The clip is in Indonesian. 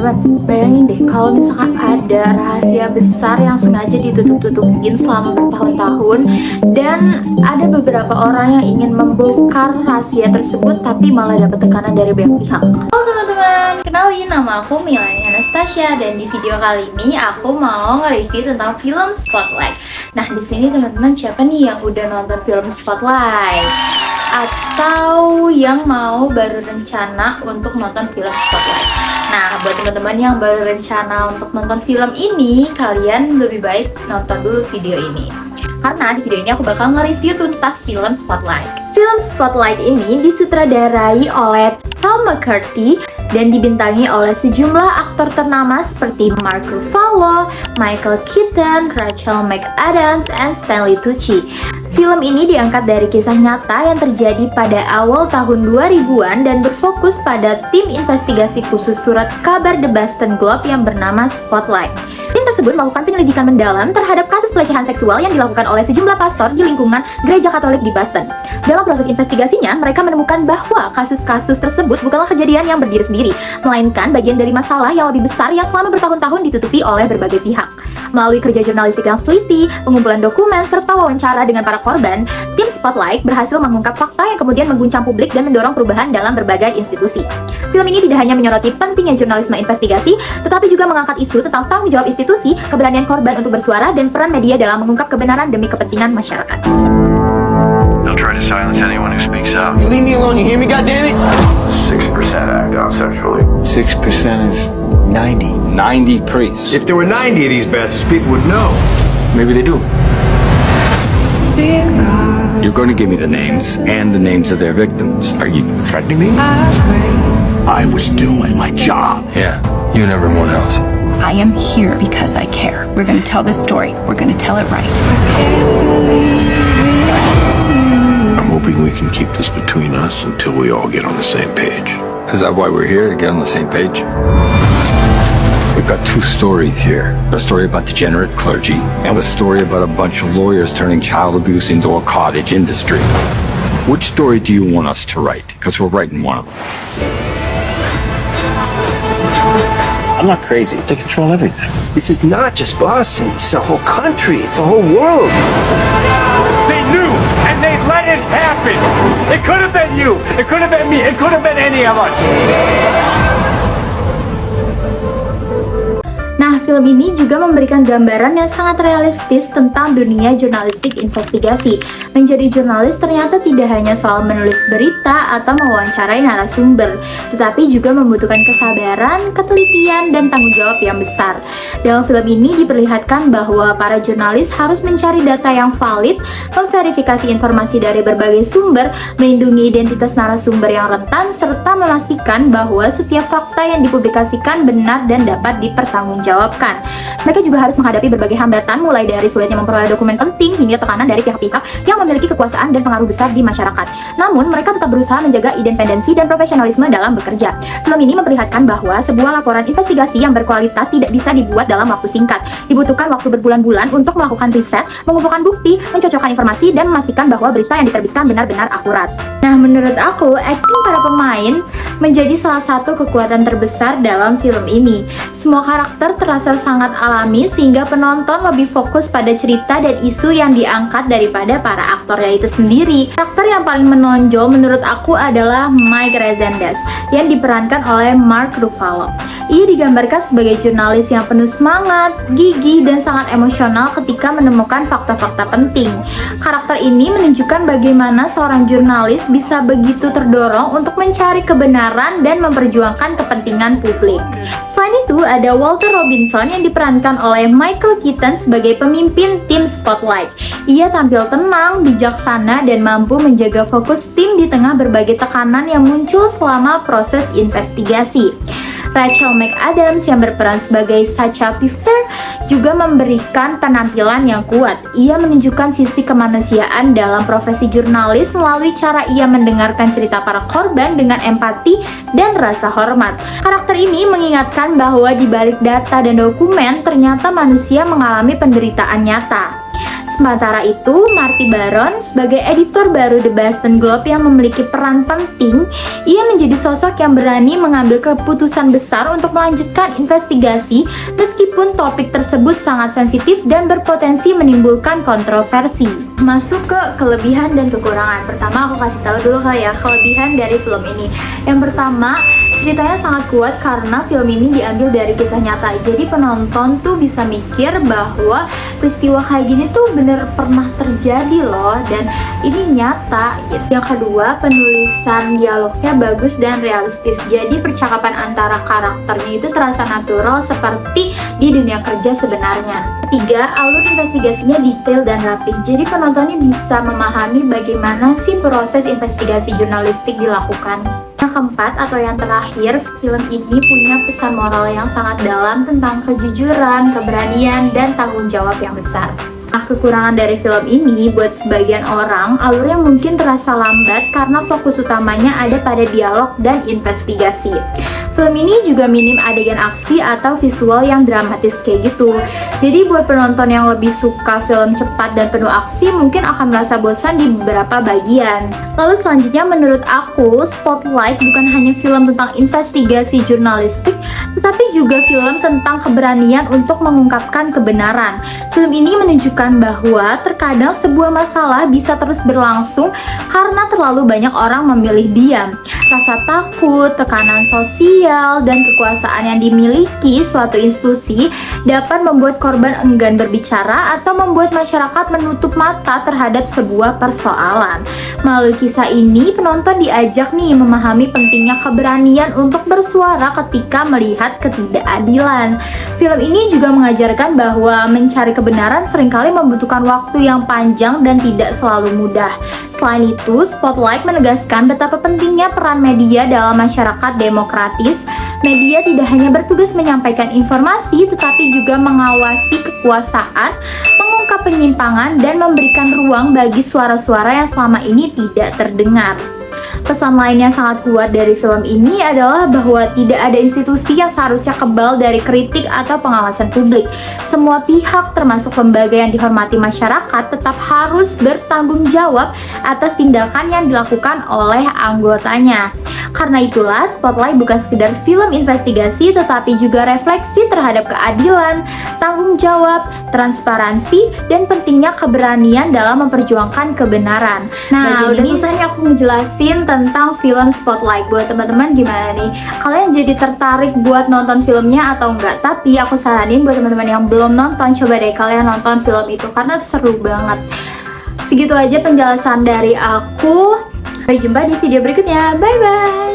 teman-teman, bayangin deh kalau misalkan ada rahasia besar yang sengaja ditutup-tutupin selama bertahun-tahun, dan ada beberapa orang yang ingin membongkar rahasia tersebut tapi malah dapat tekanan dari banyak pihak. Halo teman-teman, kenalin, nama aku Milani Anastasia, dan di video kali ini aku mau nge-review tentang film Spotlight. Nah, di sini teman-teman, siapa nih yang udah nonton film Spotlight? Atau yang mau baru rencana untuk nonton film Spotlight? Nah, buat teman-teman yang baru rencana untuk nonton film ini, kalian lebih baik nonton dulu video ini, karena di video ini aku bakal nge-review tuntas film Spotlight. Film Spotlight ini disutradarai oleh Tom McCarthy dan dibintangi oleh sejumlah aktor ternama seperti Mark Ruffalo, Michael Keaton, Rachel McAdams, dan Stanley Tucci. Film ini diangkat dari kisah nyata yang terjadi pada awal tahun 2000-an dan berfokus pada tim investigasi khusus surat kabar The Boston Globe yang bernama Spotlight. Tim tersebut melakukan penyelidikan mendalam terhadap kasus pelecehan seksual yang dilakukan oleh sejumlah pastor di lingkungan gereja Katolik di Boston. Dalam proses investigasinya, mereka menemukan bahwa kasus-kasus tersebut bukanlah kejadian yang berdiri sendiri, melainkan bagian dari masalah yang lebih besar yang selama bertahun-tahun ditutupi oleh berbagai pihak. Melalui kerja jurnalistik yang teliti, pengumpulan dokumen, serta wawancara dengan para korban, tim Spotlight berhasil mengungkap fakta yang kemudian mengguncang publik dan mendorong perubahan dalam berbagai institusi. Film ini tidak hanya menyoroti pentingnya jurnalisme investigasi, tetapi juga mengangkat isu tentang tanggung jawab institusi, keberanian korban untuk bersuara, dan peran media dalam mengungkap kebenaran demi kepentingan masyarakat. They'll try to silence anyone who speaks up. You leave me alone, you hear me, goddammit? 6% act out sexually. 6% is 90. 90 priests. If there were 90 of these bastards, people would know. Maybe they do. You're going to give me the names and the names of their victims. Are you threatening me? I was doing my job. Yeah, you and everyone else. I am here because I care. We're going to tell this story. We're going to tell it right. I'm hoping we can keep this between us until we all get on the same page. Is that why we're here, to get on the same page? We've got two stories here. A story about degenerate clergy, and a story about a bunch of lawyers turning child abuse into a cottage industry. Which story do you want us to write? Because we're writing one of them. I'm not crazy. They control everything. This is not just Boston, it's the whole country, it's the whole world. They knew, and they let it happen. It could have been you. It could have been me. It could have been any of us. Nah, film ini juga memberikan gambaran yang sangat realistis tentang dunia jurnalistik investigasi. Menjadi jurnalis ternyata tidak hanya soal menulis berita atau mewawancarai narasumber, tetapi juga membutuhkan kesabaran, ketelitian, dan tanggung jawab yang besar. Dalam film ini diperlihatkan bahwa para jurnalis harus mencari data yang valid, memverifikasi informasi dari berbagai sumber, melindungi identitas narasumber yang rentan, serta memastikan bahwa setiap fakta yang dipublikasikan benar dan dapat dipertanggungjawabkan. Mereka juga harus menghadapi berbagai hambatan, mulai dari sulitnya memperoleh dokumen penting hingga tekanan dari pihak-pihak yang memiliki kekuasaan dan pengaruh besar di masyarakat. Namun, mereka tetap berusaha menjaga independensi dan profesionalisme dalam bekerja. Film ini memperlihatkan bahwa sebuah laporan investigasi yang berkualitas tidak bisa dibuat dalam waktu singkat. Dibutuhkan waktu berbulan-bulan untuk melakukan riset, mengumpulkan bukti, mencocokkan informasi, dan memastikan bahwa berita yang diterbitkan benar-benar akurat. Nah, menurut aku, akting para pemain menjadi salah satu kekuatan terbesar dalam film ini. Semua karakter terasa sangat alami sehingga penonton lebih fokus pada cerita dan isu yang diangkat daripada para aktornya itu sendiri. Karakter yang paling menonjol menurut aku adalah Mike Rezendes yang diperankan oleh Mark Ruffalo. Ia digambarkan sebagai jurnalis yang penuh semangat, gigih, dan sangat emosional ketika menemukan fakta-fakta penting. Karakter ini menunjukkan bagaimana seorang jurnalis bisa begitu terdorong untuk mencari kebenaran dan memperjuangkan kepentingan publik. Selain itu, ada Walter Robinson yang diperankan oleh Michael Keaton sebagai pemimpin tim Spotlight. Ia tampil tenang, bijaksana, dan mampu menjaga fokus tim di tengah berbagai tekanan yang muncul selama proses investigasi. Rachel McAdams yang berperan sebagai Sacha Pfeiffer juga memberikan penampilan yang kuat. Ia menunjukkan sisi kemanusiaan dalam profesi jurnalis melalui cara ia mendengarkan cerita para korban dengan empati dan rasa hormat. Karakter ini mengingatkan bahwa di balik data dan dokumen ternyata manusia mengalami penderitaan nyata. Sementara itu, Marty Baron sebagai editor baru The Boston Globe yang memiliki peran penting, ia menjadi sosok yang berani mengambil keputusan besar untuk melanjutkan investigasi meskipun topik tersebut sangat sensitif dan berpotensi menimbulkan kontroversi. Masuk ke kelebihan dan kekurangan. Pertama aku kasih tahu dulu kali ya kelebihan dari film ini. Yang pertama, ceritanya sangat kuat karena film ini diambil dari kisah nyata. Jadi penonton tuh bisa mikir bahwa peristiwa kayak gini tuh bener pernah terjadi loh, dan ini nyata gitu. Yang kedua, penulisan dialognya bagus dan realistis. Jadi percakapan antara karakternya itu terasa natural seperti di dunia kerja sebenarnya. Ketiga, alur investigasinya detail dan rapi. Jadi penontonnya bisa memahami bagaimana sih proses investigasi jurnalistik dilakukan. Yang keempat atau yang terakhir, film ini punya pesan moral yang sangat dalam tentang kejujuran, keberanian, dan tanggung jawab yang besar. Nah, kekurangan dari film ini buat sebagian orang, alurnya mungkin terasa lambat karena fokus utamanya ada pada dialog dan investigasi. Film ini juga minim adegan aksi atau visual yang dramatis kayak gitu. Jadi buat penonton yang lebih suka film cepat dan penuh aksi mungkin akan merasa bosan di beberapa bagian. Lalu selanjutnya menurut aku, Spotlight bukan hanya film tentang investigasi jurnalistik, tetapi juga film tentang keberanian untuk mengungkapkan kebenaran. Film ini menunjukkan bahwa terkadang sebuah masalah bisa terus berlangsung karena terlalu banyak orang memilih diam. Rasa takut, tekanan sosial, dan kekuasaan yang dimiliki suatu institusi dapat membuat korban enggan berbicara atau membuat masyarakat menutup mata terhadap sebuah persoalan. Melalui kisah ini, penonton diajak nih memahami pentingnya keberanian untuk bersuara ketika melihat ketidakadilan. Film ini juga mengajarkan bahwa mencari kebenaran seringkali membutuhkan waktu yang panjang dan tidak selalu mudah. Selain itu, Spotlight menegaskan betapa pentingnya peran media dalam masyarakat demokratis. Media tidak hanya bertugas menyampaikan informasi, tetapi juga mengawasi kekuasaan, mengungkap penyimpangan, dan memberikan ruang bagi suara-suara yang selama ini tidak terdengar. Pesan lain yang sangat kuat dari film ini adalah bahwa tidak ada institusi yang seharusnya kebal dari kritik atau pengawasan publik. Semua pihak, termasuk lembaga yang dihormati masyarakat, tetap harus bertanggung jawab atas tindakan yang dilakukan oleh anggotanya. Karena itulah, Spotlight bukan sekedar film investigasi, tetapi juga refleksi terhadap keadilan, tanggung jawab, transparansi, dan pentingnya keberanian dalam memperjuangkan kebenaran. Nah, udah selesai nih aku ngejelasin tentang film Spotlight. Buat teman-teman gimana nih? Kalian jadi tertarik buat nonton filmnya atau enggak? Tapi aku saranin buat teman-teman yang belum nonton, coba deh kalian nonton film itu karena seru banget. Segitu aja penjelasan dari aku. Sampai jumpa di video berikutnya. Bye-bye!